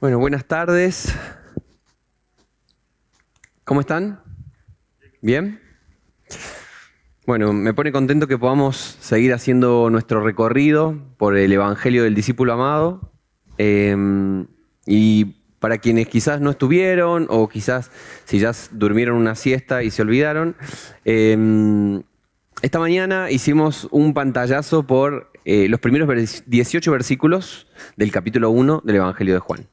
Bueno, buenas tardes. ¿Cómo están? ¿Bien? Bueno, me pone contento que podamos seguir haciendo nuestro recorrido por el Evangelio del Discípulo Amado. Y para quienes quizás no estuvieron o quizás si ya durmieron una siesta y se olvidaron, esta mañana hicimos un pantallazo por los primeros 18 versículos del capítulo 1 del Evangelio de Juan.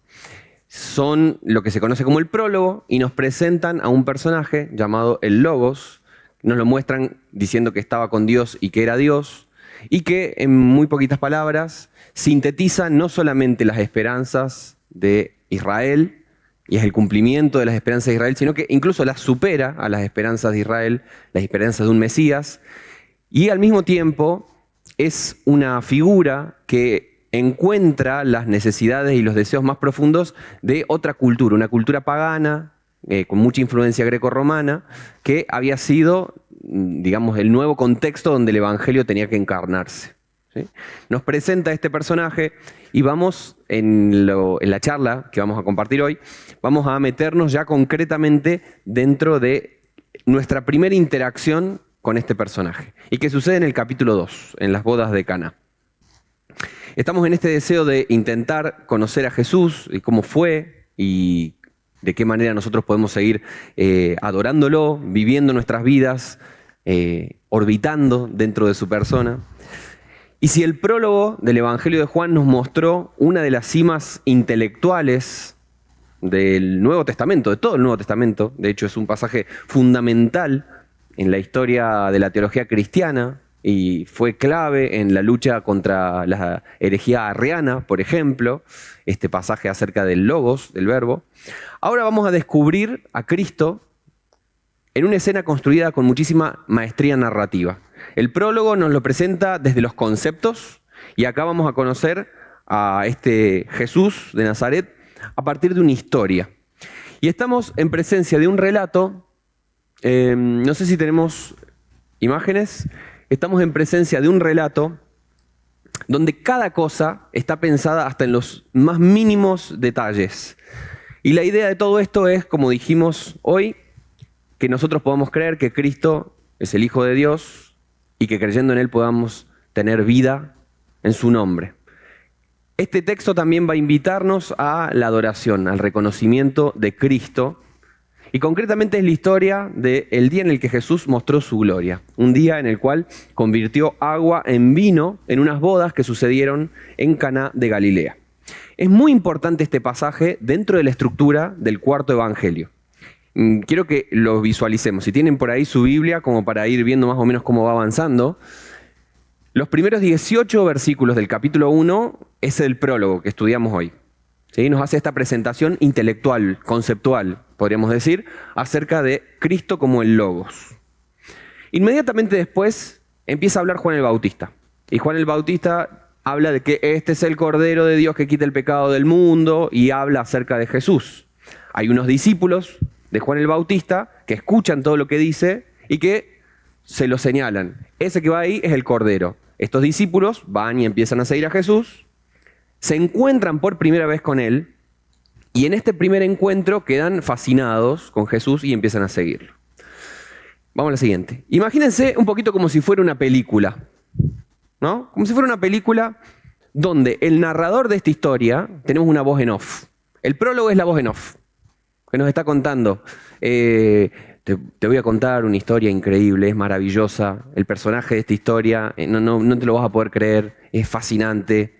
Son lo que se conoce como el prólogo y nos presentan a un personaje llamado el Logos. Nos lo muestran diciendo que estaba con Dios y que era Dios, y que en muy poquitas palabras sintetiza no solamente las esperanzas de Israel, y es el cumplimiento de las esperanzas de Israel, sino que incluso las supera a las esperanzas de Israel, las esperanzas de un Mesías, y al mismo tiempo es una figura que encuentra las necesidades y los deseos más profundos de otra cultura, una cultura pagana, con mucha influencia grecorromana, que había sido, digamos, el nuevo contexto donde el Evangelio tenía que encarnarse. ¿Sí? Nos presenta este personaje y vamos, en la charla que vamos a compartir hoy, vamos a meternos ya concretamente dentro de nuestra primera interacción con este personaje, y que sucede en el capítulo 2, en las bodas de Caná. Estamos en este deseo de intentar conocer a Jesús y cómo fue y de qué manera nosotros podemos seguir adorándolo, viviendo nuestras vidas, orbitando dentro de su persona. Y si el prólogo del Evangelio de Juan nos mostró una de las cimas intelectuales del Nuevo Testamento, de todo el Nuevo Testamento, de hecho es un pasaje fundamental en la historia de la teología cristiana, y fue clave en la lucha contra la herejía arriana, por ejemplo, este pasaje acerca del logos, del verbo. Ahora vamos a descubrir a Cristo en una escena construida con muchísima maestría narrativa. El prólogo nos lo presenta desde los conceptos, y acá vamos a conocer a este Jesús de Nazaret a partir de una historia. Y estamos en presencia de un relato, no sé si tenemos imágenes. Estamos en presencia de un relato donde cada cosa está pensada hasta en los más mínimos detalles. Y la idea de todo esto es, como dijimos hoy, que nosotros podamos creer que Cristo es el Hijo de Dios y que creyendo en Él podamos tener vida en su nombre. Este texto también va a invitarnos a la adoración, al reconocimiento de Cristo. Y concretamente es la historia del día en el que Jesús mostró su gloria. Un día en el cual convirtió agua en vino en unas bodas que sucedieron en Caná de Galilea. Es muy importante este pasaje dentro de la estructura del cuarto evangelio. Quiero que lo visualicemos. Si tienen por ahí su Biblia, como para ir viendo más o menos cómo va avanzando. Los primeros 18 versículos del capítulo 1 es el prólogo que estudiamos hoy. ¿Sí? Nos hace esta presentación intelectual, conceptual, podríamos decir, acerca de Cristo como el Logos. Inmediatamente después empieza a hablar Juan el Bautista. Y Juan el Bautista habla de que este es el Cordero de Dios que quita el pecado del mundo, y habla acerca de Jesús. Hay unos discípulos de Juan el Bautista que escuchan todo lo que dice y que se lo señalan. Ese que va ahí es el Cordero. Estos discípulos van y empiezan a seguir a Jesús. Se encuentran por primera vez con Él, y en este primer encuentro quedan fascinados con Jesús y empiezan a seguirlo. Vamos a la siguiente. Imagínense un poquito como si fuera una película, ¿no? Como si fuera una película donde el narrador de esta historia, tenemos una voz en off. El prólogo es la voz en off, que nos está contando. Te voy a contar una historia increíble, es maravillosa. El personaje de esta historia, no te lo vas a poder creer, es fascinante.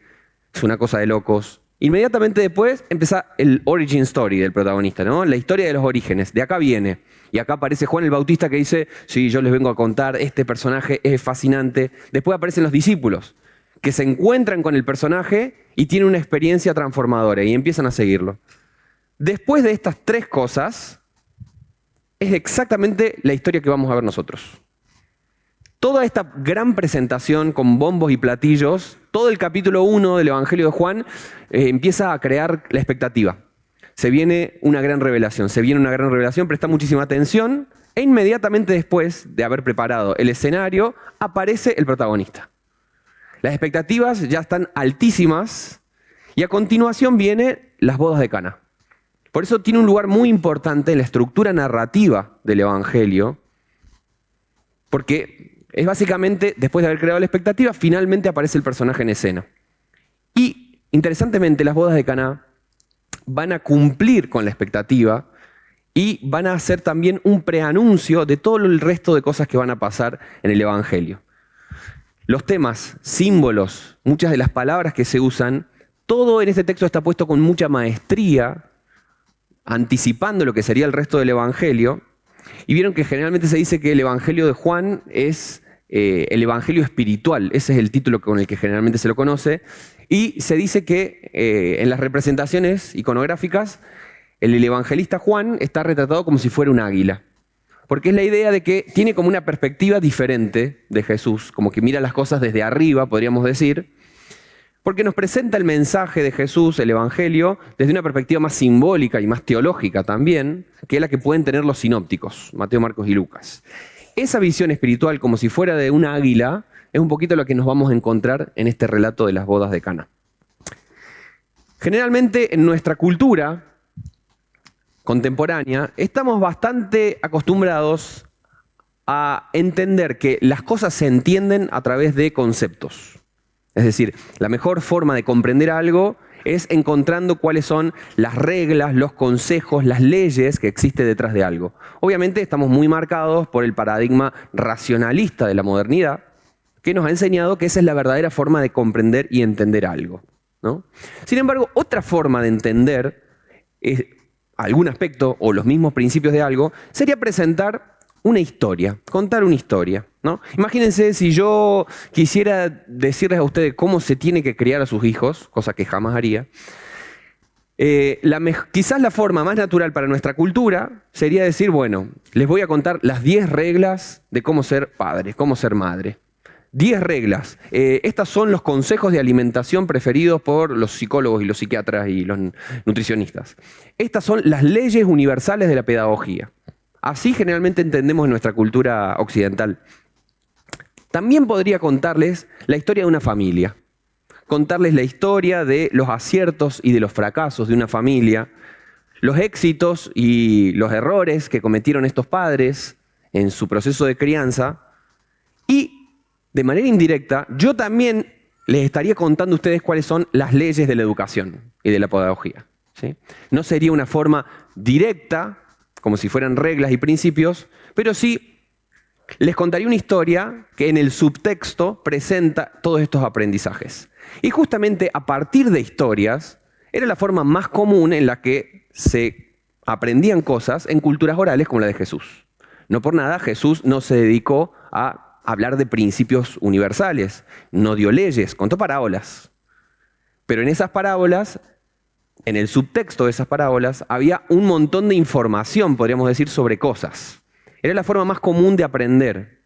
Es una cosa de locos. Inmediatamente después empieza el origin story del protagonista, ¿no? La historia de los orígenes. De acá viene. Y acá aparece Juan el Bautista que dice, sí, yo les vengo a contar, este personaje es fascinante. Después aparecen los discípulos, que se encuentran con el personaje y tienen una experiencia transformadora y empiezan a seguirlo. Después de estas tres cosas, es exactamente la historia que vamos a ver nosotros. Toda esta gran presentación con bombos y platillos, todo el capítulo 1 del Evangelio de Juan empieza a crear la expectativa. Se viene una gran revelación, presta muchísima atención, e inmediatamente después de haber preparado el escenario, aparece el protagonista. Las expectativas ya están altísimas, y a continuación viene las bodas de Caná. Por eso tiene un lugar muy importante en la estructura narrativa del Evangelio, porque es básicamente, después de haber creado la expectativa, finalmente aparece el personaje en escena. Y, interesantemente, las bodas de Caná van a cumplir con la expectativa y van a ser también un preanuncio de todo el resto de cosas que van a pasar en el Evangelio. Los temas, símbolos, muchas de las palabras que se usan, todo en este texto está puesto con mucha maestría, anticipando lo que sería el resto del Evangelio. Y vieron que generalmente se dice que el Evangelio de Juan es el Evangelio espiritual. Ese es el título con el que generalmente se lo conoce. Y se dice que en las representaciones iconográficas, el evangelista Juan está retratado como si fuera un águila. Porque es la idea de que tiene como una perspectiva diferente de Jesús, como que mira las cosas desde arriba, podríamos decir, porque nos presenta el mensaje de Jesús, el Evangelio, desde una perspectiva más simbólica y más teológica también, que es la que pueden tener los sinópticos, Mateo, Marcos y Lucas. Esa visión espiritual, como si fuera de un águila, es un poquito lo que nos vamos a encontrar en este relato de las bodas de Caná. Generalmente en nuestra cultura contemporánea estamos bastante acostumbrados a entender que las cosas se entienden a través de conceptos. Es decir, la mejor forma de comprender algo es encontrando cuáles son las reglas, los consejos, las leyes que existen detrás de algo. Obviamente estamos muy marcados por el paradigma racionalista de la modernidad, que nos ha enseñado que esa es la verdadera forma de comprender y entender algo, ¿no? Sin embargo, otra forma de entender algún aspecto o los mismos principios de algo sería presentar una historia, contar una historia, ¿no? Imagínense si yo quisiera decirles a ustedes cómo se tiene que criar a sus hijos, cosa que jamás haría. Quizás la forma más natural para nuestra cultura sería decir, bueno, les voy a contar las 10 reglas de cómo ser padre, cómo ser madre. 10 reglas. Estos son los consejos de alimentación preferidos por los psicólogos y los psiquiatras y los nutricionistas. Estas son las leyes universales de la pedagogía. Así generalmente entendemos en nuestra cultura occidental. También podría contarles la historia de una familia. Contarles la historia de los aciertos y de los fracasos de una familia, los éxitos y los errores que cometieron estos padres en su proceso de crianza. Y de manera indirecta, yo también les estaría contando a ustedes cuáles son las leyes de la educación y de la pedagogía, ¿sí? No sería una forma directa, como si fueran reglas y principios, pero sí les contaría una historia que en el subtexto presenta todos estos aprendizajes. Y justamente a partir de historias, era la forma más común en la que se aprendían cosas en culturas orales como la de Jesús. No por nada, Jesús no se dedicó a hablar de principios universales, no dio leyes, contó parábolas. Pero en esas parábolas, en el subtexto de esas parábolas, había un montón de información, podríamos decir, sobre cosas. Era la forma más común de aprender.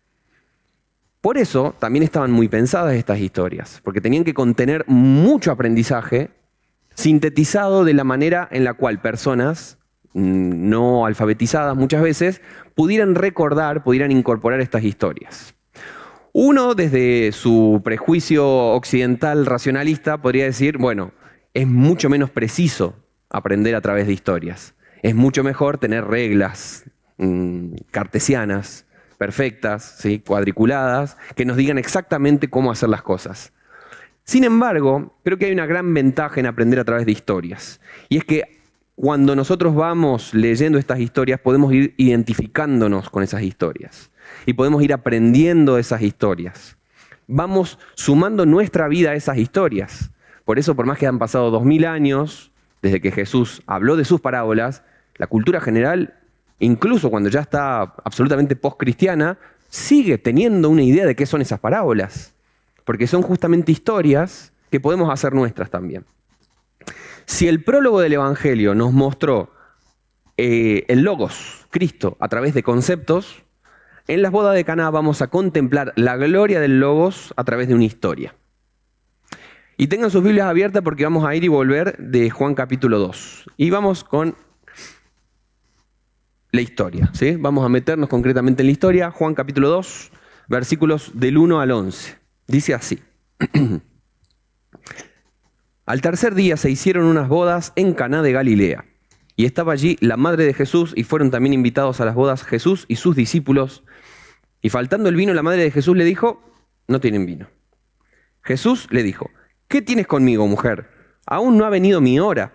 Por eso también estaban muy pensadas estas historias, porque tenían que contener mucho aprendizaje sintetizado de la manera en la cual personas no alfabetizadas muchas veces pudieran recordar, pudieran incorporar estas historias. Uno, desde su prejuicio occidental racionalista, podría decir, bueno, es mucho menos preciso aprender a través de historias. Es mucho mejor tener reglas cartesianas, perfectas, ¿sí? Cuadriculadas, que nos digan exactamente cómo hacer las cosas. Sin embargo, creo que hay una gran ventaja en aprender a través de historias. Y es que cuando nosotros vamos leyendo estas historias, podemos ir identificándonos con esas historias. Y podemos ir aprendiendo esas historias. Vamos sumando nuestra vida a esas historias. Por eso, por más que han pasado 2000 años desde que Jesús habló de sus parábolas, la cultura general, incluso cuando ya está absolutamente post-cristiana, sigue teniendo una idea de qué son esas parábolas. Porque son justamente historias que podemos hacer nuestras también. Si el prólogo del Evangelio nos mostró el Logos, Cristo, a través de conceptos, en las bodas de Caná vamos a contemplar la gloria del Logos a través de una historia. Y tengan sus Biblias abiertas porque vamos a ir y volver de Juan capítulo 2. Y vamos con la historia, ¿sí? Vamos a meternos concretamente en la historia. Juan capítulo 2, versículos del 1 al 11. Dice así. Al tercer día se hicieron unas bodas en Caná de Galilea, y estaba allí la madre de Jesús, y fueron también invitados a las bodas Jesús y sus discípulos. Y faltando el vino, la madre de Jesús le dijo: no tienen vino. Jesús le dijo: ¿qué tienes conmigo, mujer? Aún no ha venido mi hora.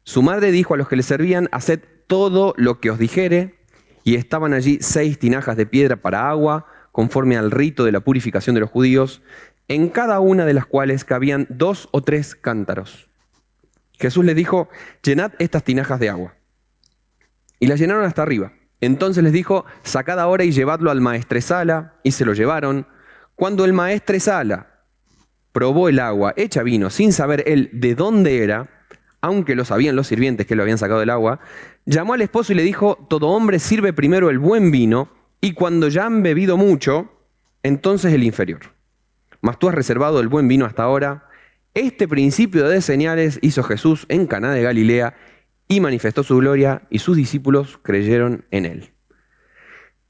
Su madre dijo a los que le servían: haced todo lo que os dijere. Y estaban allí 6 tinajas de piedra para agua, conforme al rito de la purificación de los judíos, en cada una de las cuales cabían 2 o 3 cántaros. Jesús les dijo: llenad estas tinajas de agua. Y las llenaron hasta arriba. Entonces les dijo: sacad ahora y llevadlo al maestresala. Y se lo llevaron. Cuando el maestresala probó el agua hecha vino, sin saber él de dónde era, aunque lo sabían los sirvientes que lo habían sacado del agua, llamó al esposo y le dijo: todo hombre sirve primero el buen vino, y cuando ya han bebido mucho, entonces el inferior. Mas tú has reservado el buen vino hasta ahora. Este principio de señales hizo Jesús en Caná de Galilea, y manifestó su gloria, y sus discípulos creyeron en él.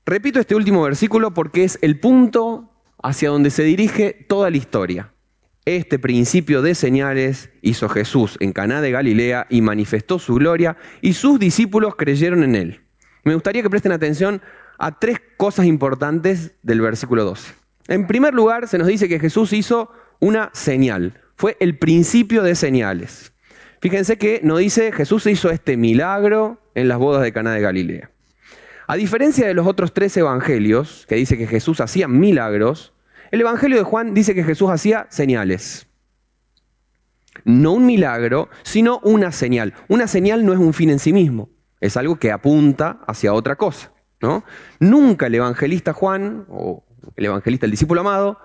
Repito este último versículo porque es el punto hacia donde se dirige toda la historia. Este principio de señales hizo Jesús en Caná de Galilea y manifestó su gloria, y sus discípulos creyeron en él. Me gustaría que presten atención a 3 cosas importantes del versículo 12. En primer lugar, se nos dice que Jesús hizo una señal. Fue el principio de señales. Fíjense que no dice Jesús hizo este milagro en las bodas de Caná de Galilea. A diferencia de los otros 3 evangelios, que dice que Jesús hacía milagros, el Evangelio de Juan dice que Jesús hacía señales. No un milagro, sino una señal. Una señal no es un fin en sí mismo, es algo que apunta hacia otra cosa, ¿no? Nunca el evangelista Juan, o el evangelista, el discípulo amado,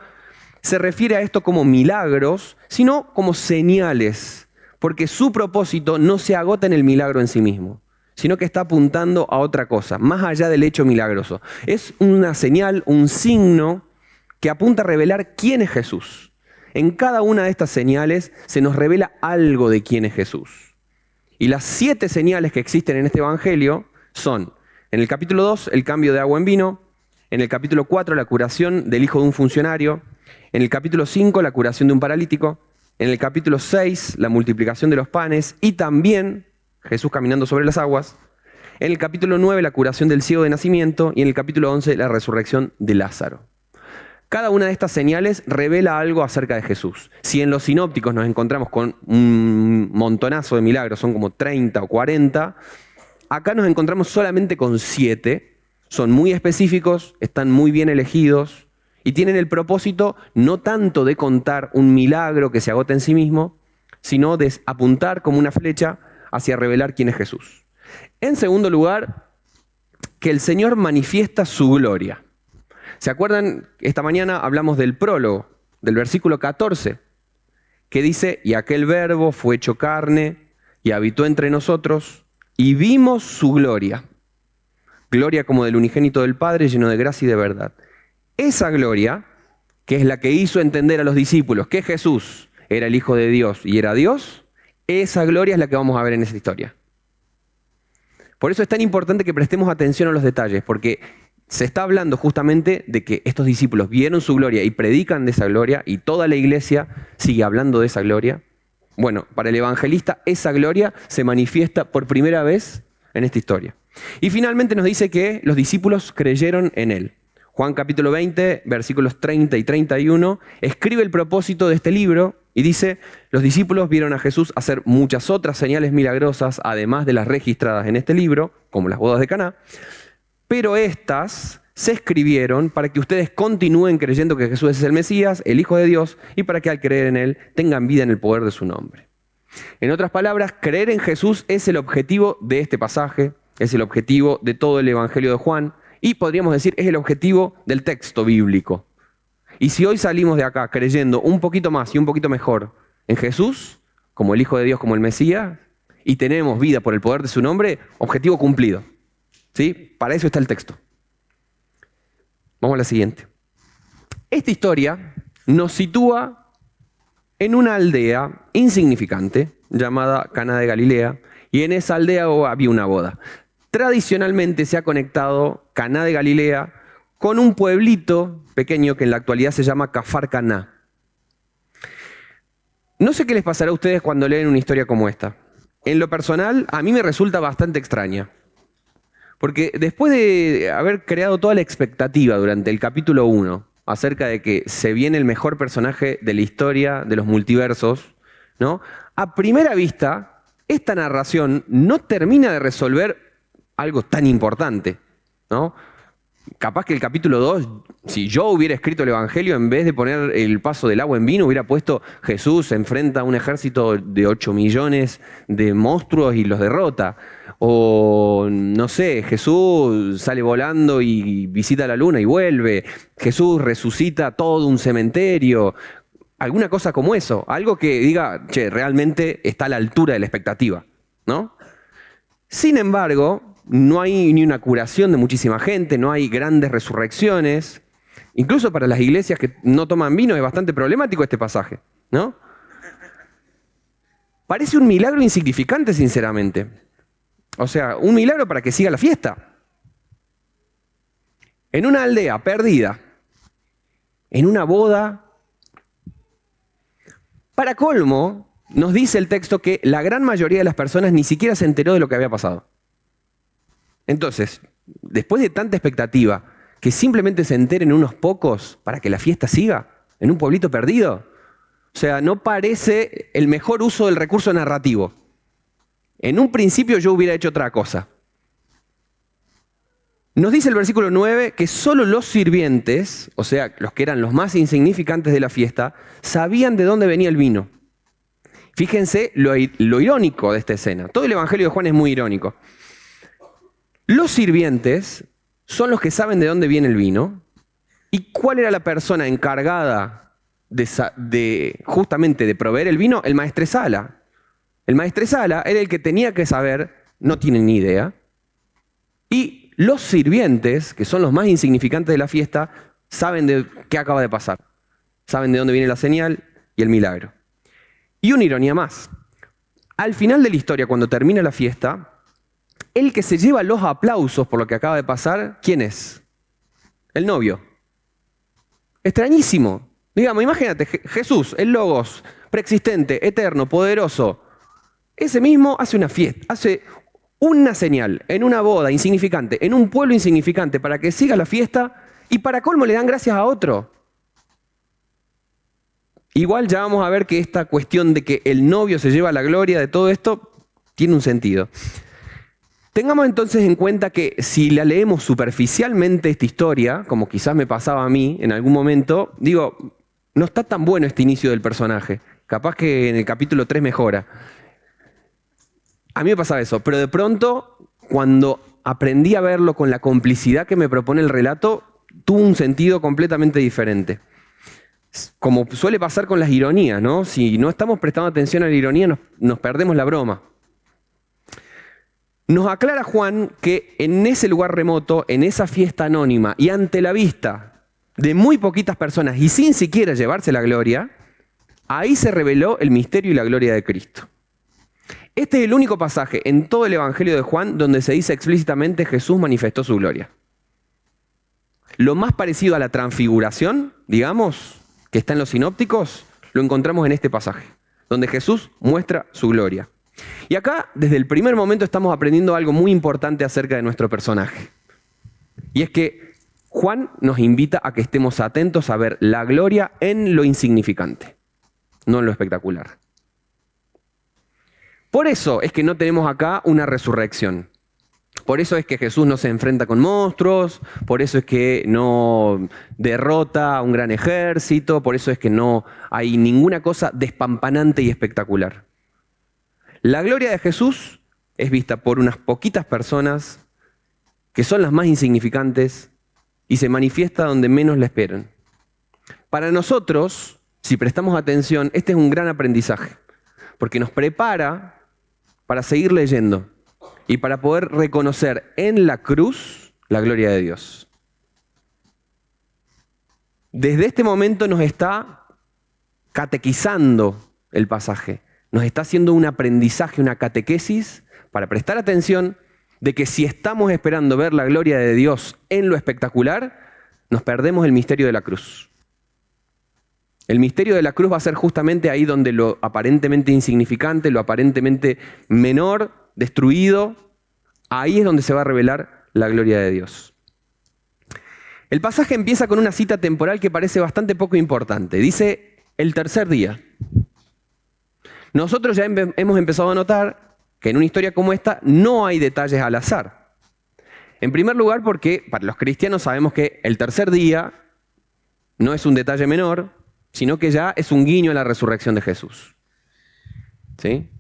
se refiere a esto como milagros, sino como señales, porque su propósito no se agota en el milagro en sí mismo, sino que está apuntando a otra cosa, más allá del hecho milagroso. Es una señal, un signo que apunta a revelar quién es Jesús. En cada una de estas señales se nos revela algo de quién es Jesús. Y las 7 señales que existen en este evangelio son: en el capítulo 2, el cambio de agua en vino; en el capítulo 4, la curación del hijo de un funcionario; en el capítulo 5, la curación de un paralítico; en el capítulo 6, la multiplicación de los panes y también Jesús caminando sobre las aguas; en el capítulo 9, la curación del ciego de nacimiento; y en el capítulo 11, la resurrección de Lázaro. Cada una de estas señales revela algo acerca de Jesús. Si en los sinópticos nos encontramos con un montonazo de milagros, son como 30 o 40, acá nos encontramos solamente con 7. Son muy específicos, están muy bien elegidos y tienen el propósito no tanto de contar un milagro que se agota en sí mismo, sino de apuntar como una flecha hacia revelar quién es Jesús. En segundo lugar, que el Señor manifiesta su gloria. ¿Se acuerdan? Esta mañana hablamos del prólogo, del versículo 14, que dice: y aquel verbo fue hecho carne y habitó entre nosotros, y vimos su gloria. Gloria como del unigénito del Padre, lleno de gracia y de verdad. Esa gloria, que es la que hizo entender a los discípulos que Jesús era el Hijo de Dios y era Dios, esa gloria es la que vamos a ver en esta historia. Por eso es tan importante que prestemos atención a los detalles, porque se está hablando justamente de que estos discípulos vieron su gloria y predican de esa gloria, y toda la iglesia sigue hablando de esa gloria. Bueno, para el evangelista esa gloria se manifiesta por primera vez en esta historia. Y finalmente nos dice que los discípulos creyeron en él. Juan capítulo 20, versículos 30 y 31, escribe el propósito de este libro y dice: los discípulos vieron a Jesús hacer muchas otras señales milagrosas, además de las registradas en este libro, como las bodas de Caná, pero estas se escribieron para que ustedes continúen creyendo que Jesús es el Mesías, el Hijo de Dios, y para que al creer en él tengan vida en el poder de su nombre. En otras palabras, creer en Jesús es el objetivo de este pasaje, es el objetivo de todo el Evangelio de Juan, y podríamos decir es el objetivo del texto bíblico. Y si hoy salimos de acá creyendo un poquito más y un poquito mejor en Jesús, como el Hijo de Dios, como el Mesías, y tenemos vida por el poder de su nombre, objetivo cumplido. ¿Sí? Para eso está el texto. Vamos a la siguiente. Esta historia nos sitúa en una aldea insignificante llamada Caná de Galilea, y en esa aldea había una boda. Tradicionalmente se ha conectado Caná de Galilea con un pueblito pequeño que en la actualidad se llama Cafar Caná. No sé qué les pasará a ustedes cuando leen una historia como esta. En lo personal, a mí me resulta bastante extraña. Porque después de haber creado toda la expectativa durante el capítulo 1 acerca de que se viene el mejor personaje de la historia de los multiversos, ¿no? A primera vista, esta narración no termina de resolver algo tan importante, ¿no? Capaz que el capítulo 2, si yo hubiera escrito el Evangelio, en vez de poner el paso del agua en vino, hubiera puesto Jesús se enfrenta a un ejército de 8 millones de monstruos y los derrota. O, no sé, Jesús sale volando y visita la luna y vuelve. Jesús resucita todo un cementerio. Alguna cosa como eso. Algo que diga, che, realmente está a la altura de la expectativa, ¿no? Sin embargo, no hay ni una curación de muchísima gente, no hay grandes resurrecciones. Incluso para las iglesias que no toman vino es bastante problemático este pasaje, ¿no? Parece un milagro insignificante, sinceramente. O sea, un milagro para que siga la fiesta. En una aldea perdida, en una boda. Para colmo, nos dice el texto que la gran mayoría de las personas ni siquiera se enteró de lo que había pasado. Entonces, después de tanta expectativa, que simplemente se enteren unos pocos para que la fiesta siga en un pueblito perdido. O sea, no parece el mejor uso del recurso narrativo. En un principio yo hubiera hecho otra cosa. Nos dice el versículo 9 que solo los sirvientes, o sea, los que eran los más insignificantes de la fiesta, sabían de dónde venía el vino. Fíjense lo irónico de esta escena. Todo el Evangelio de Juan es muy irónico. Los sirvientes son los que saben de dónde viene el vino. ¿Y cuál era la persona encargada justamente de proveer el vino? El maestresala. El maestresala era el que tenía que saber, no tienen ni idea. Y los sirvientes, que son los más insignificantes de la fiesta, saben de qué acaba de pasar. Saben de dónde viene la señal y el milagro. Y una ironía más. Al final de la historia, cuando termina la fiesta, el que se lleva los aplausos por lo que acaba de pasar, ¿quién es? El novio. Extrañísimo. Digamos, imagínate, Jesús, el Logos, preexistente, eterno, poderoso. Ese mismo hace una fiesta, hace una señal en una boda insignificante, en un pueblo insignificante, para que siga la fiesta, y para colmo le dan gracias a otro. Igual ya vamos a ver que esta cuestión de que el novio se lleva la gloria de todo esto tiene un sentido. Tengamos entonces en cuenta que si la leemos superficialmente esta historia, como quizás me pasaba a mí en algún momento, digo, no está tan bueno este inicio del personaje. Capaz que en el capítulo 3 mejora. A mí me pasaba eso, pero de pronto, cuando aprendí a verlo con la complicidad que me propone el relato, tuvo un sentido completamente diferente. Como suele pasar con las ironías, ¿no? Si no estamos prestando atención a la ironía, nos perdemos la broma. Nos aclara Juan que en ese lugar remoto, en esa fiesta anónima y ante la vista de muy poquitas personas y sin siquiera llevarse la gloria, ahí se reveló el misterio y la gloria de Cristo. Este es el único pasaje en todo el Evangelio de Juan donde se dice explícitamente Jesús manifestó su gloria. Lo más parecido a la transfiguración, digamos, que está en los sinópticos, lo encontramos en este pasaje, donde Jesús muestra su gloria. Y acá, desde el primer momento, estamos aprendiendo algo muy importante acerca de nuestro personaje. Y es que Juan nos invita a que estemos atentos a ver la gloria en lo insignificante, no en lo espectacular. Por eso es que no tenemos acá una resurrección. Por eso es que Jesús no se enfrenta con monstruos, por eso es que no derrota a un gran ejército, por eso es que no hay ninguna cosa despampanante y espectacular. La gloria de Jesús es vista por unas poquitas personas que son las más insignificantes y se manifiesta donde menos la esperan. Para nosotros, si prestamos atención, este es un gran aprendizaje, porque nos prepara para seguir leyendo y para poder reconocer en la cruz la gloria de Dios. Desde este momento nos está catequizando el pasaje. Nos está haciendo un aprendizaje, una catequesis, para prestar atención de que si estamos esperando ver la gloria de Dios en lo espectacular, nos perdemos el misterio de la cruz. El misterio de la cruz va a ser justamente ahí donde lo aparentemente insignificante, lo aparentemente menor, destruido, ahí es donde se va a revelar la gloria de Dios. El pasaje empieza con una cita temporal que parece bastante poco importante. Dice, el tercer día. Nosotros ya hemos empezado a notar que en una historia como esta no hay detalles al azar. En primer lugar, porque para los cristianos sabemos que el tercer día no es un detalle menor, sino que ya es un guiño a la resurrección de Jesús. ¿Sí?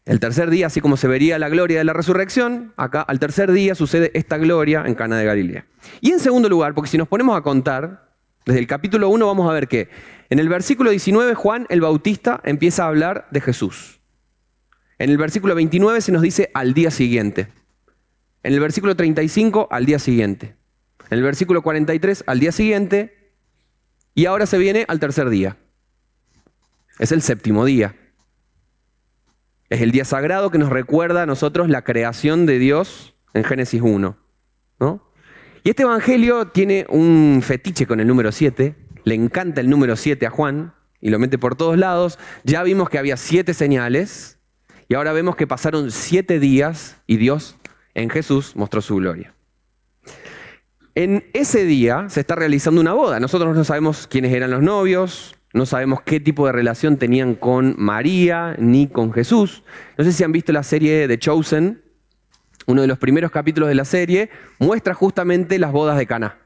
El tercer día, así como se vería la gloria de la resurrección, acá al tercer día sucede esta gloria en Cana de Galilea. Y en segundo lugar, porque si nos ponemos a contar, desde el capítulo 1 vamos a ver que en el versículo 19 Juan el Bautista empieza a hablar de Jesús. En el versículo 29 se nos dice al día siguiente. En el versículo 35 al día siguiente. En el versículo 43 al día siguiente. Y ahora se viene al tercer día. Es el séptimo día. Es el día sagrado que nos recuerda a nosotros la creación de Dios en Génesis 1, ¿no? Y este evangelio tiene un fetiche con el número 7. Le encanta el número 7 a Juan y lo mete por todos lados. Ya vimos que había 7 señales y ahora vemos que pasaron 7 días y Dios en Jesús mostró su gloria. En ese día se está realizando una boda. Nosotros no sabemos quiénes eran los novios, no sabemos qué tipo de relación tenían con María ni con Jesús. No sé si han visto la serie The Chosen. Uno de los primeros capítulos de la serie muestra justamente las bodas de Caná.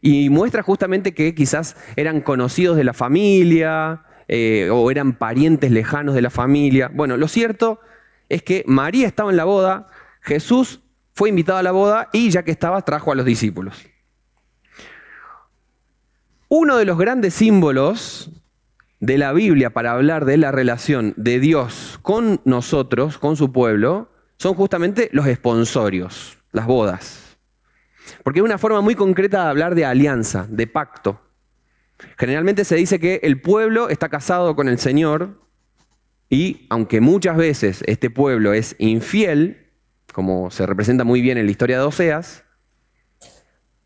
Y muestra justamente que quizás eran conocidos de la familia o eran parientes lejanos de la familia. Bueno, lo cierto es que María estaba en la boda, Jesús fue invitado a la boda y ya que estaba trajo a los discípulos. Uno de los grandes símbolos de la Biblia para hablar de la relación de Dios con nosotros, con su pueblo, son justamente los esponsorios, las bodas. Porque es una forma muy concreta de hablar de alianza, de pacto. Generalmente se dice que el pueblo está casado con el Señor y aunque muchas veces este pueblo es infiel, como se representa muy bien en la historia de Oseas,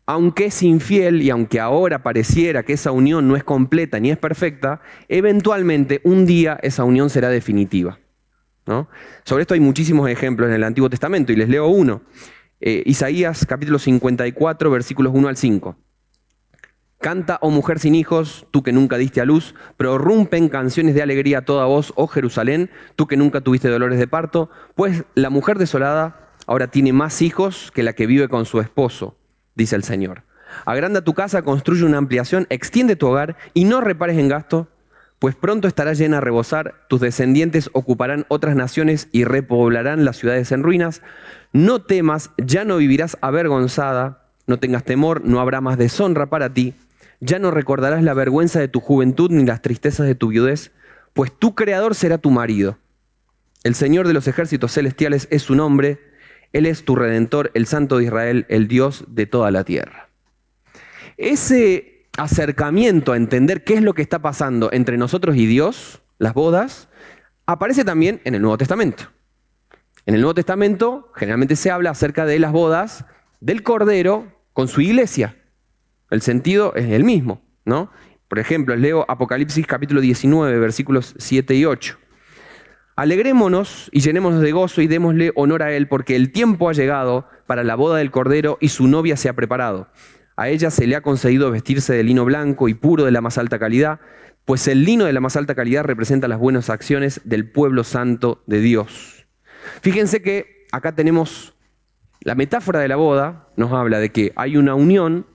aunque es infiel y aunque ahora pareciera que esa unión no es completa ni es perfecta, eventualmente un día esa unión será definitiva, ¿no? Sobre esto hay muchísimos ejemplos en el Antiguo Testamento y les leo uno. Isaías capítulo 54 versículos 1 al 5. Canta, oh mujer sin hijos, tú que nunca diste a luz, prorrumpen canciones de alegría a toda voz, oh Jerusalén, tú que nunca tuviste dolores de parto, pues la mujer desolada ahora tiene más hijos que la que vive con su esposo, dice el Señor. Agranda tu casa, construye una ampliación, extiende tu hogar y no repares en gasto, pues pronto estará llena a rebosar, tus descendientes ocuparán otras naciones y repoblarán las ciudades en ruinas. No temas, ya no vivirás avergonzada, no tengas temor, no habrá más deshonra para ti. Ya no recordarás la vergüenza de tu juventud ni las tristezas de tu viudez, pues tu Creador será tu marido. El Señor de los ejércitos celestiales es su nombre, Él es tu Redentor, el Santo de Israel, el Dios de toda la tierra. Ese acercamiento a entender qué es lo que está pasando entre nosotros y Dios, las bodas, aparece también en el Nuevo Testamento. En el Nuevo Testamento generalmente se habla acerca de las bodas del Cordero con su iglesia. El sentido es el mismo, ¿no? Por ejemplo, leo Apocalipsis capítulo 19, versículos 7 y 8. Alegrémonos y llenémonos de gozo y démosle honor a Él, porque el tiempo ha llegado para la boda del Cordero y su novia se ha preparado. A ella se le ha concedido vestirse de lino blanco y puro de la más alta calidad, pues el lino de la más alta calidad representa las buenas acciones del pueblo santo de Dios. Fíjense que acá tenemos la metáfora de la boda, nos habla de que hay una unión,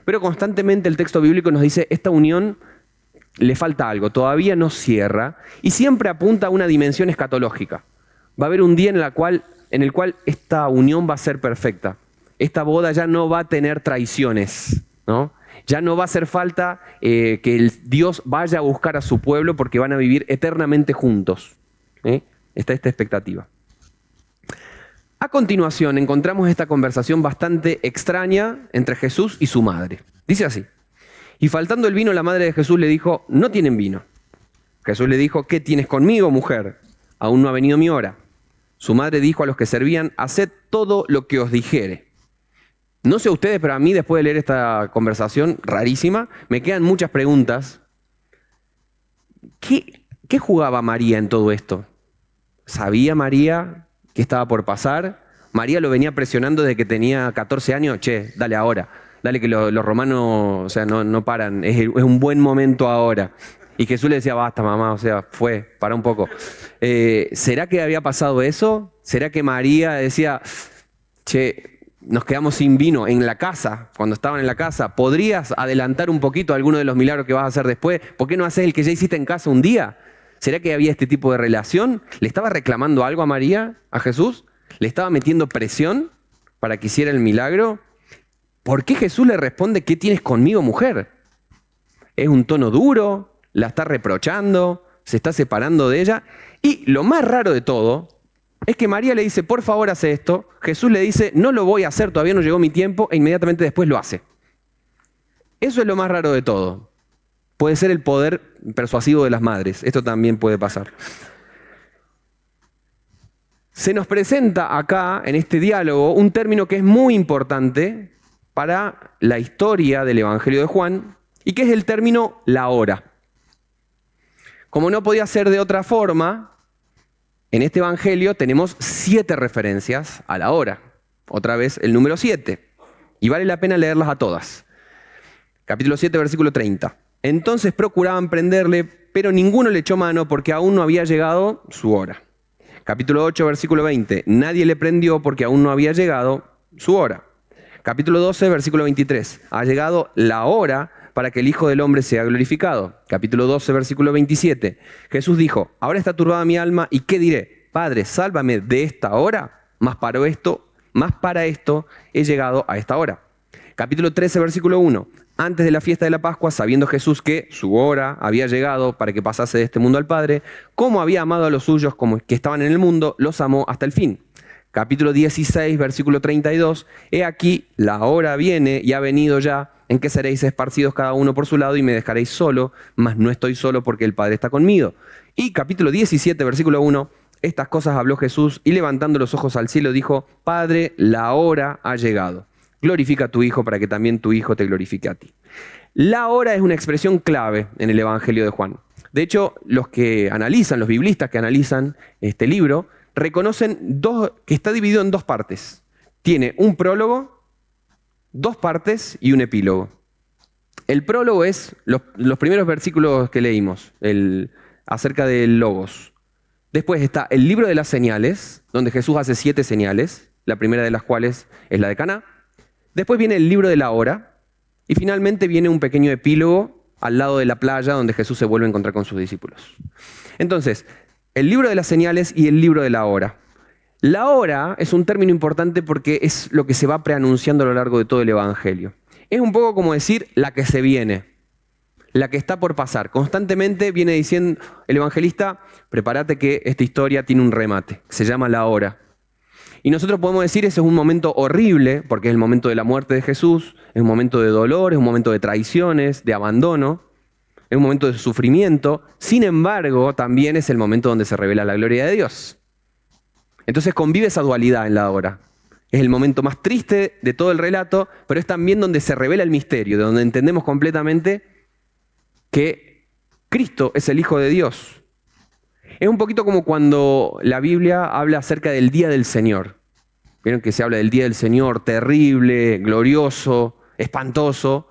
pero constantemente el texto bíblico nos dice esta unión le falta algo, todavía no cierra y siempre apunta a una dimensión escatológica. Va a haber un día en el cual esta unión va a ser perfecta. Esta boda ya no va a tener traiciones, ¿no? Ya no va a hacer falta que Dios vaya a buscar a su pueblo porque van a vivir eternamente juntos. Está esta expectativa. A continuación encontramos esta conversación bastante extraña entre Jesús y su madre. Dice así: y faltando el vino, la madre de Jesús le dijo, no tienen vino. Jesús le dijo, ¿qué tienes conmigo, mujer? Aún no ha venido mi hora. Su madre dijo a los que servían, haced todo lo que os dijere. No sé ustedes, pero a mí después de leer esta conversación rarísima, me quedan muchas preguntas ¿Qué jugaba María en todo esto? ¿Sabía María qué estaba por pasar? María lo venía presionando desde que tenía 14 años. Che, dale ahora. Dale que los romanos, o sea, no paran. Es un buen momento ahora. Y Jesús le decía, basta mamá, o sea, para un poco. ¿Será que había pasado eso? ¿Será que María decía, che, nos quedamos sin vino en la casa, cuando estaban en la casa? ¿Podrías adelantar un poquito alguno de los milagros que vas a hacer después? ¿Por qué no haces el que ya hiciste en casa un día? ¿Será que había este tipo de relación? ¿Le estaba reclamando algo a María, a Jesús? ¿Le estaba metiendo presión para que hiciera el milagro? ¿Por qué Jesús le responde, ¿qué tienes conmigo, mujer? ¿Es un tono duro? ¿La está reprochando? ¿Se está separando de ella? Y lo más raro de todo es que María le dice, por favor, hace esto. Jesús le dice, no lo voy a hacer, todavía no llegó mi tiempo, e inmediatamente después lo hace. Eso es lo más raro de todo. Puede ser el poder persuasivo de las madres. Esto también puede pasar. Se nos presenta acá, en este diálogo, un término que es muy importante para la historia del Evangelio de Juan, y que es el término la hora. Como no podía ser de otra forma, en este Evangelio tenemos 7 referencias a la hora. Otra vez el número 7. Y vale la pena leerlas a todas. Capítulo 7, versículo 30. Entonces procuraban prenderle, pero ninguno le echó mano porque aún no había llegado su hora. Capítulo 8, versículo 20. Nadie le prendió porque aún no había llegado su hora. Capítulo 12, versículo 23. Ha llegado la hora para que el Hijo del Hombre sea glorificado. Capítulo 12, versículo 27. Jesús dijo, ahora está turbada mi alma, ¿y qué diré? Padre, sálvame de esta hora, más para esto he llegado a esta hora. Capítulo 13, versículo 1. Antes de la fiesta de la Pascua, sabiendo Jesús que su hora había llegado para que pasase de este mundo al Padre, como había amado a los suyos como que estaban en el mundo, los amó hasta el fin. Capítulo 16, versículo 32. He aquí, la hora viene y ha venido ya, en que seréis esparcidos cada uno por su lado y me dejaréis solo, mas no estoy solo porque el Padre está conmigo. Y capítulo 17, versículo 1. Estas cosas habló Jesús y levantando los ojos al cielo dijo, Padre, la hora ha llegado. Glorifica a tu Hijo para que también tu Hijo te glorifique a ti. La hora es una expresión clave en el Evangelio de Juan. De hecho, los biblistas que analizan este libro, reconocen que está dividido en 2 partes. Tiene un prólogo, 2 partes y un epílogo. El prólogo es los primeros versículos que leímos, acerca del Logos. Después está el libro de las señales, donde Jesús hace 7 señales, la primera de las cuales es la de Caná. Después viene el libro de la hora y finalmente viene un pequeño epílogo al lado de la playa donde Jesús se vuelve a encontrar con sus discípulos. Entonces, el libro de las señales y el libro de la hora. La hora es un término importante porque es lo que se va preanunciando a lo largo de todo el Evangelio. Es un poco como decir la que se viene, la que está por pasar. Constantemente viene diciendo el evangelista, prepárate que esta historia tiene un remate, se llama la hora. Y nosotros podemos decir, ese es un momento horrible, porque es el momento de la muerte de Jesús, es un momento de dolor, es un momento de traiciones, de abandono, es un momento de sufrimiento. Sin embargo, también es el momento donde se revela la gloria de Dios. Entonces convive esa dualidad en la hora. Es el momento más triste de todo el relato, pero es también donde se revela el misterio, de donde entendemos completamente que Cristo es el Hijo de Dios. Es un poquito como cuando la Biblia habla acerca del día del Señor. Vieron que se habla del día del Señor, terrible, glorioso, espantoso.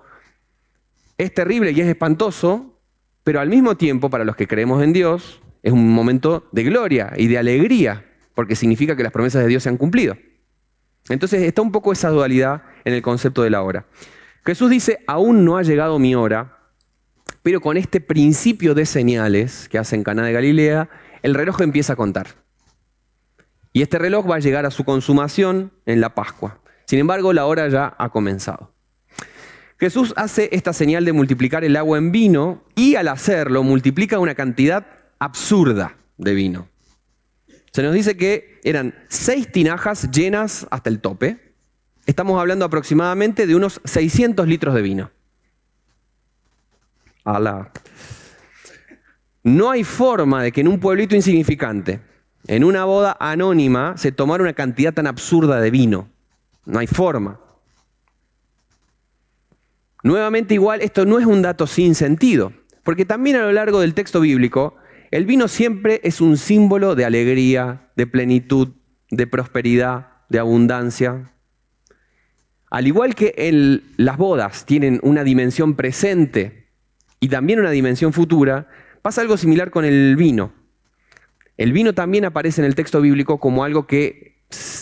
Es terrible y es espantoso, pero al mismo tiempo, para los que creemos en Dios, es un momento de gloria y de alegría, porque significa que las promesas de Dios se han cumplido. Entonces está un poco esa dualidad en el concepto de la hora. Jesús dice, aún no ha llegado mi hora, pero con este principio de señales que hace en Caná de Galilea, el reloj empieza a contar. Y este reloj va a llegar a su consumación en la Pascua. Sin embargo, la hora ya ha comenzado. Jesús hace esta señal de multiplicar el agua en vino y al hacerlo multiplica una cantidad absurda de vino. Se nos dice que eran 6 tinajas llenas hasta el tope. Estamos hablando aproximadamente de unos 600 litros de vino. ¡Hala! No hay forma de que en un pueblito insignificante, en una boda anónima, se tomara una cantidad tan absurda de vino. No hay forma. Nuevamente igual, esto no es un dato sin sentido, Porque también a lo largo del texto bíblico, el vino siempre es un símbolo de alegría, de plenitud, de prosperidad, de abundancia. Al igual que las bodas tienen una dimensión presente y también una dimensión futura, pasa algo similar con el vino. El vino también aparece en el texto bíblico como algo que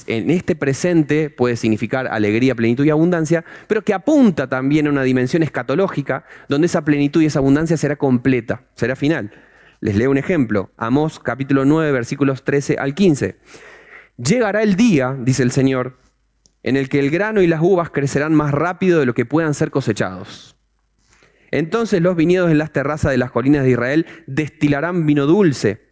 en este presente puede significar alegría, plenitud y abundancia, pero que apunta también a una dimensión escatológica donde esa plenitud y esa abundancia será completa, será final. Les leo un ejemplo, Amós capítulo 9, versículos 13 al 15. Llegará el día, dice el Señor, en el que el grano y las uvas crecerán más rápido de lo que puedan ser cosechados. Entonces los viñedos en las terrazas de las colinas de Israel destilarán vino dulce.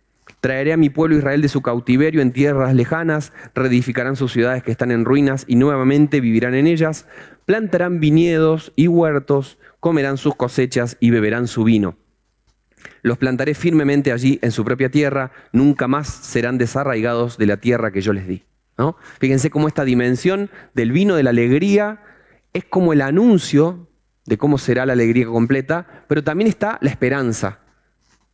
Traeré a mi pueblo Israel de su cautiverio en tierras lejanas, reedificarán sus ciudades que están en ruinas y nuevamente vivirán en ellas, plantarán viñedos y huertos, comerán sus cosechas y beberán su vino. Los plantaré firmemente allí en su propia tierra, nunca más serán desarraigados de la tierra que yo les di. ¿No? Fíjense cómo esta dimensión del vino de la alegría es como el anuncio de cómo será la alegría completa, pero también está la esperanza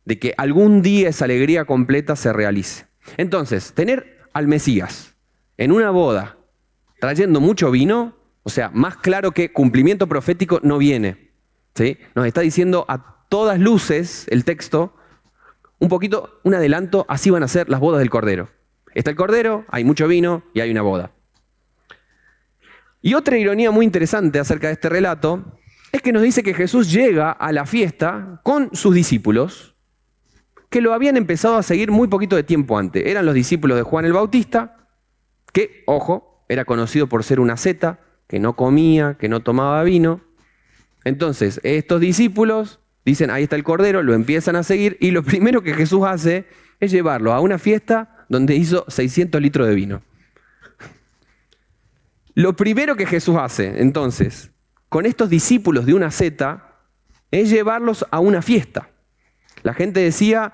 de que algún día esa alegría completa se realice. Entonces, tener al Mesías en una boda trayendo mucho vino, o sea, más claro que cumplimiento profético no viene. ¿Sí? Nos está diciendo a todas luces el texto, un poquito, un adelanto, así van a ser las bodas del Cordero. Está el Cordero, hay mucho vino y hay una boda. Y otra ironía muy interesante acerca de este relato es que nos dice que Jesús llega a la fiesta con sus discípulos que lo habían empezado a seguir muy poquito de tiempo antes. Eran los discípulos de Juan el Bautista, que, ojo, era conocido por ser una asceta, que no comía, que no tomaba vino. Entonces, estos discípulos dicen, ahí está el Cordero, lo empiezan a seguir y lo primero que Jesús hace es llevarlo a una fiesta donde hizo 600 litros de vino. Lo primero que Jesús hace, entonces, con estos discípulos de una asceta, es llevarlos a una fiesta. La gente decía,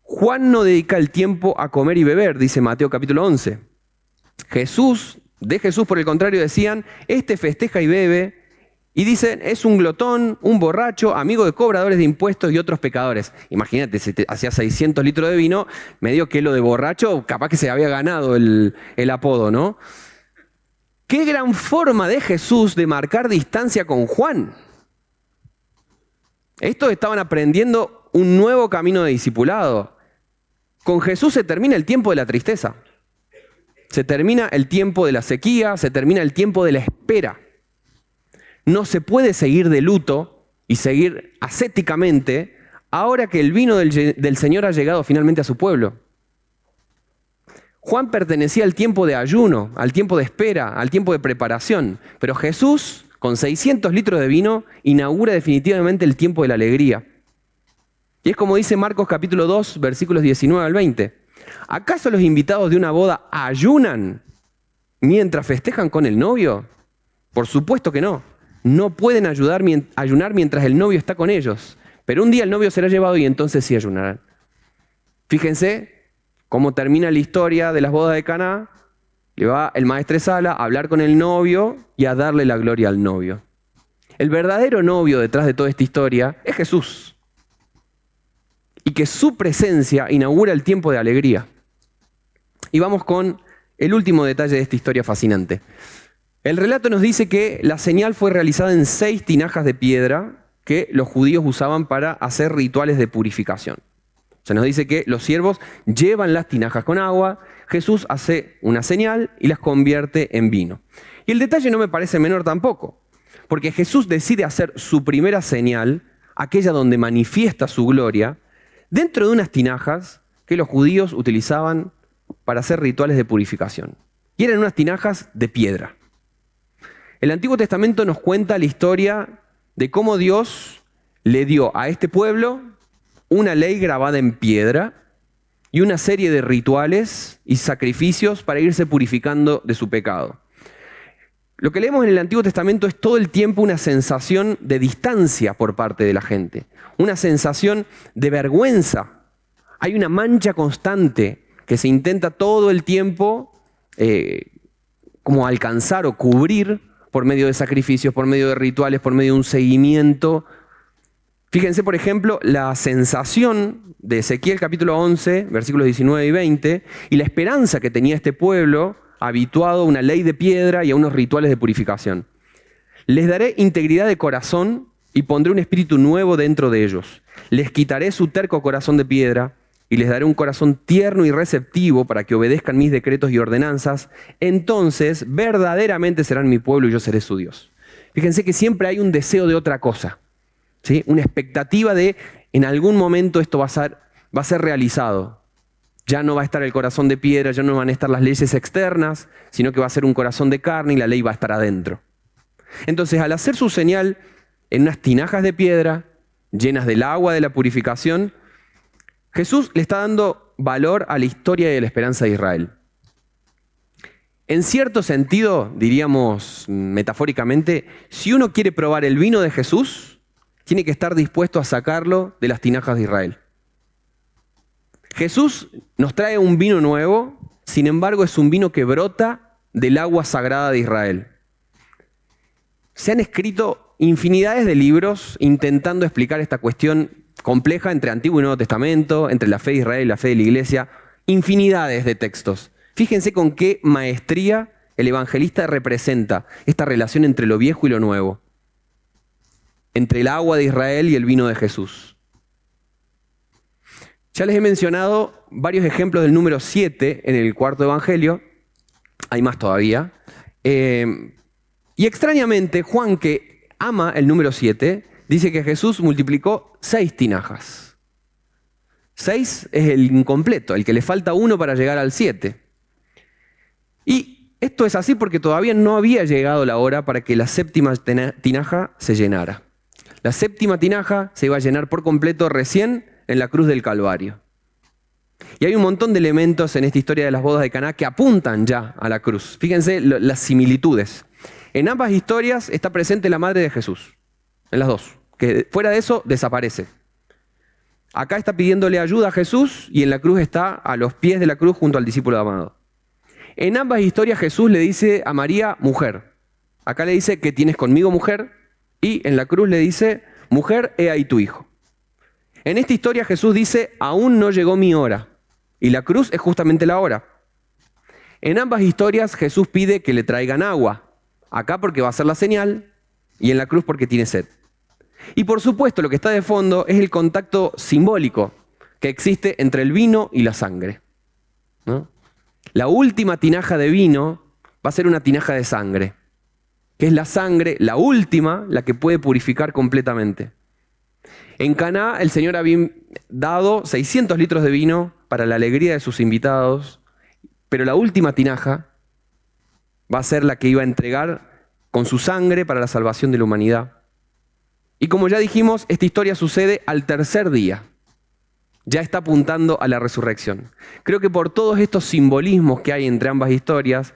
Juan no dedica el tiempo a comer y beber, dice Mateo capítulo 11. De Jesús, por el contrario, decían, este festeja y bebe, y dicen, es un glotón, un borracho, amigo de cobradores de impuestos y otros pecadores. Imagínate, si te hacía 600 litros de vino, medio que lo de borracho, capaz que se había ganado el apodo, ¿no? Qué gran forma de Jesús de marcar distancia con Juan. Estos estaban aprendiendo un nuevo camino de discipulado. Con Jesús se termina el tiempo de la tristeza. Se termina el tiempo de la sequía, se termina el tiempo de la espera. No se puede seguir de luto y seguir ascéticamente ahora que el vino del Señor ha llegado finalmente a su pueblo. Juan pertenecía al tiempo de ayuno, al tiempo de espera, al tiempo de preparación. Pero Jesús, con 600 litros de vino, inaugura definitivamente el tiempo de la alegría. Y es como dice Marcos capítulo 2, versículos 19 al 20. ¿Acaso los invitados de una boda ayunan mientras festejan con el novio? Por supuesto que no. No pueden ayunar mientras el novio está con ellos. Pero un día el novio será llevado y entonces sí ayunarán. Fíjense cómo termina la historia de las bodas de Caná. Le va el maestresala a hablar con el novio y a darle la gloria al novio. El verdadero novio detrás de toda esta historia es Jesús. Y que su presencia inaugura el tiempo de alegría. Y vamos con el último detalle de esta historia fascinante. El relato nos dice que la señal fue realizada en 6 tinajas de piedra que los judíos usaban para hacer rituales de purificación. Se nos dice que los siervos llevan las tinajas con agua, Jesús hace una señal y las convierte en vino. Y el detalle no me parece menor tampoco, porque Jesús decide hacer su primera señal, aquella donde manifiesta su gloria, dentro de unas tinajas que los judíos utilizaban para hacer rituales de purificación. Y eran unas tinajas de piedra. El Antiguo Testamento nos cuenta la historia de cómo Dios le dio a este pueblo una ley grabada en piedra y una serie de rituales y sacrificios para irse purificando de su pecado. Lo que leemos en el Antiguo Testamento es todo el tiempo una sensación de distancia por parte de la gente, una sensación de vergüenza. Hay una mancha constante que se intenta todo el tiempo como alcanzar o cubrir por medio de sacrificios, por medio de rituales, por medio de un seguimiento. Fíjense, por ejemplo, la sensación de Ezequiel capítulo 11, versículos 19 y 20, y la esperanza que tenía este pueblo habituado a una ley de piedra y a unos rituales de purificación. Les daré integridad de corazón y pondré un espíritu nuevo dentro de ellos. Les quitaré su terco corazón de piedra y les daré un corazón tierno y receptivo para que obedezcan mis decretos y ordenanzas. Entonces verdaderamente serán mi pueblo y yo seré su Dios. Fíjense que siempre hay un deseo de otra cosa, ¿sí? Una expectativa de en algún momento esto va a ser realizado. Ya no va a estar el corazón de piedra, ya no van a estar las leyes externas, sino que va a ser un corazón de carne y la ley va a estar adentro. Entonces, al hacer su señal en unas tinajas de piedra llenas del agua de la purificación, Jesús le está dando valor a la historia y a la esperanza de Israel. En cierto sentido, diríamos metafóricamente, si uno quiere probar el vino de Jesús, tiene que estar dispuesto a sacarlo de las tinajas de Israel. Jesús nos trae un vino nuevo, sin embargo es un vino que brota del agua sagrada de Israel. Se han escrito infinidades de libros intentando explicar esta cuestión compleja entre Antiguo y Nuevo Testamento, entre la fe de Israel y la fe de la Iglesia, infinidades de textos. Fíjense con qué maestría el evangelista representa esta relación entre lo viejo y lo nuevo, entre el agua de Israel y el vino de Jesús. Ya les he mencionado varios ejemplos del número 7 en el cuarto evangelio, hay más todavía. Y extrañamente, Juan, que ama el número 7, dice que Jesús multiplicó 6 tinajas. 6 es el incompleto, el que le falta 1 para llegar al 7. Y esto es así porque todavía no había llegado la hora para que la séptima tinaja se llenara. La séptima tinaja se iba a llenar por completo recién en la cruz del Calvario. Y hay un montón de elementos en esta historia de las bodas de Caná que apuntan ya a la cruz. Fíjense las similitudes. En ambas historias está presente la madre de Jesús, en las dos, que fuera de eso desaparece. Acá está pidiéndole ayuda a Jesús y en la cruz está a los pies de la cruz junto al discípulo amado. En ambas historias Jesús le dice a María, mujer. Acá le dice, ¿qué tienes conmigo, mujer? Y en la cruz le dice, mujer, he ahí tu hijo. En esta historia Jesús dice, aún no llegó mi hora. Y la cruz es justamente la hora. En ambas historias Jesús pide que le traigan agua. Acá porque va a ser la señal y en la cruz porque tiene sed. Y por supuesto lo que está de fondo es el contacto simbólico que existe entre el vino y la sangre, ¿no? La última tinaja de vino va a ser una tinaja de sangre, que es la sangre, la última, la que puede purificar completamente. En Caná el Señor había dado 600 litros de vino para la alegría de sus invitados, pero la última tinaja va a ser la que iba a entregar con su sangre para la salvación de la humanidad. Y como ya dijimos, esta historia sucede al tercer día. Ya está apuntando a la resurrección. Creo que por todos estos simbolismos que hay entre ambas historias,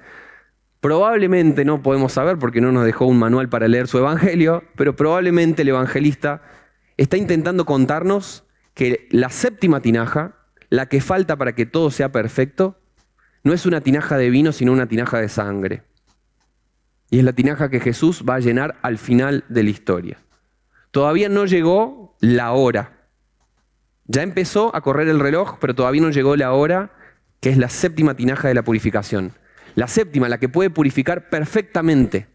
probablemente no podemos saber porque no nos dejó un manual para leer su evangelio, pero probablemente el evangelista está intentando contarnos que la séptima tinaja, la que falta para que todo sea perfecto, no es una tinaja de vino, sino una tinaja de sangre. Y es la tinaja que Jesús va a llenar al final de la historia. Todavía no llegó la hora. Ya empezó a correr el reloj, pero todavía no llegó la hora, que es la séptima tinaja de la purificación. La séptima, la que puede purificar perfectamente.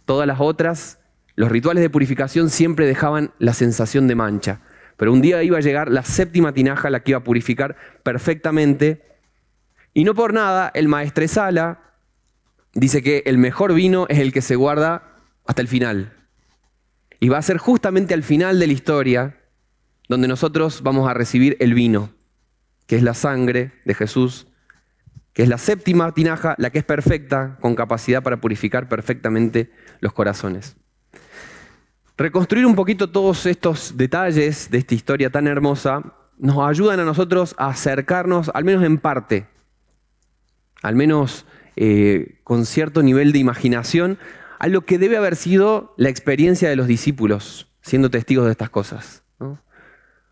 Todas las otras, los rituales de purificación siempre dejaban la sensación de mancha. Pero un día iba a llegar la séptima tinaja, la que iba a purificar perfectamente. Y no por nada, el maestresala dice que el mejor vino es el que se guarda hasta el final. Y va a ser justamente al final de la historia donde nosotros vamos a recibir el vino, que es la sangre de Jesús, que es la séptima tinaja, la que es perfecta, con capacidad para purificar perfectamente los corazones. Reconstruir un poquito todos estos detalles de esta historia tan hermosa nos ayudan a nosotros a acercarnos, al menos en parte, al menos con cierto nivel de imaginación, a lo que debe haber sido la experiencia de los discípulos, siendo testigos de estas cosas, ¿no?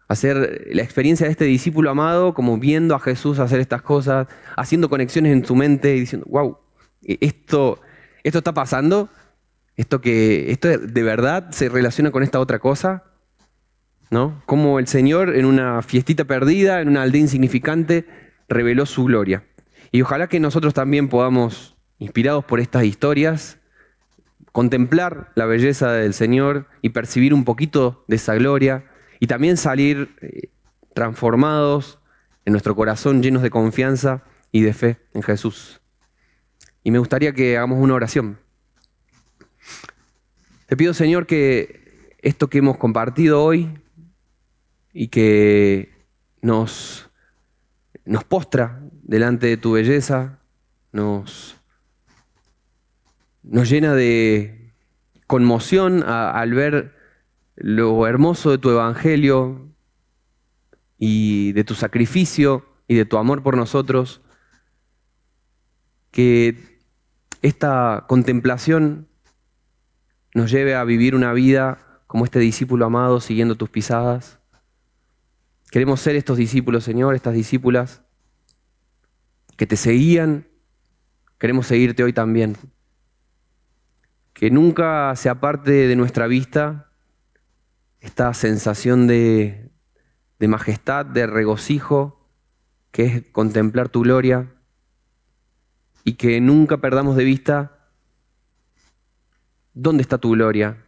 Hacer la experiencia de este discípulo amado, como viendo a Jesús hacer estas cosas, haciendo conexiones en su mente y diciendo, wow, esto está pasando, esto de verdad se relaciona con esta otra cosa. ¿no? Cómo el Señor en una fiestita perdida, en una aldea insignificante, reveló su gloria. Y ojalá que nosotros también podamos, inspirados por estas historias, contemplar la belleza del Señor y percibir un poquito de esa gloria y también salir transformados en nuestro corazón, llenos de confianza y de fe en Jesús. Y me gustaría que hagamos una oración. Te pido, Señor, que esto que hemos compartido hoy y que nos postra delante de tu belleza, nos llena de conmoción al ver lo hermoso de tu evangelio y de tu sacrificio y de tu amor por nosotros, que esta contemplación nos lleve a vivir una vida como este discípulo amado siguiendo tus pisadas. Queremos ser estos discípulos, Señor, estas discípulas que te seguían. Queremos seguirte hoy también. Que nunca se aparte de nuestra vista esta sensación de majestad, de regocijo, que es contemplar tu gloria, y que nunca perdamos de vista dónde está tu gloria.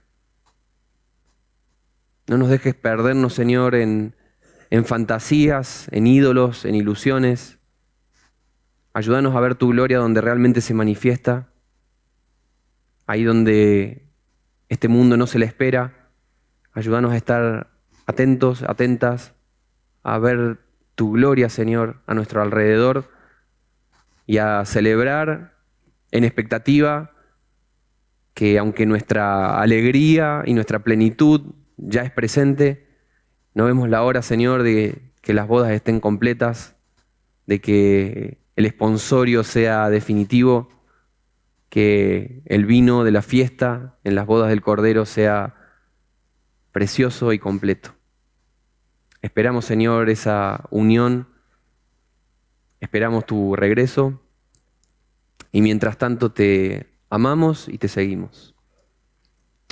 No nos dejes perdernos, Señor, en fantasías, en ídolos, en ilusiones. Ayúdanos a ver tu gloria donde realmente se manifiesta, ahí donde este mundo no se le espera. Ayúdanos a estar atentos, atentas, a ver tu gloria, Señor, a nuestro alrededor y a celebrar en expectativa que aunque nuestra alegría y nuestra plenitud ya es presente, no vemos la hora, Señor, de que las bodas estén completas, de que el esponsorio sea definitivo, que el vino de la fiesta en las bodas del Cordero sea precioso y completo. Esperamos, Señor, esa unión, esperamos tu regreso y mientras tanto te amamos y te seguimos.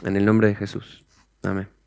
En el nombre de Jesús. Amén.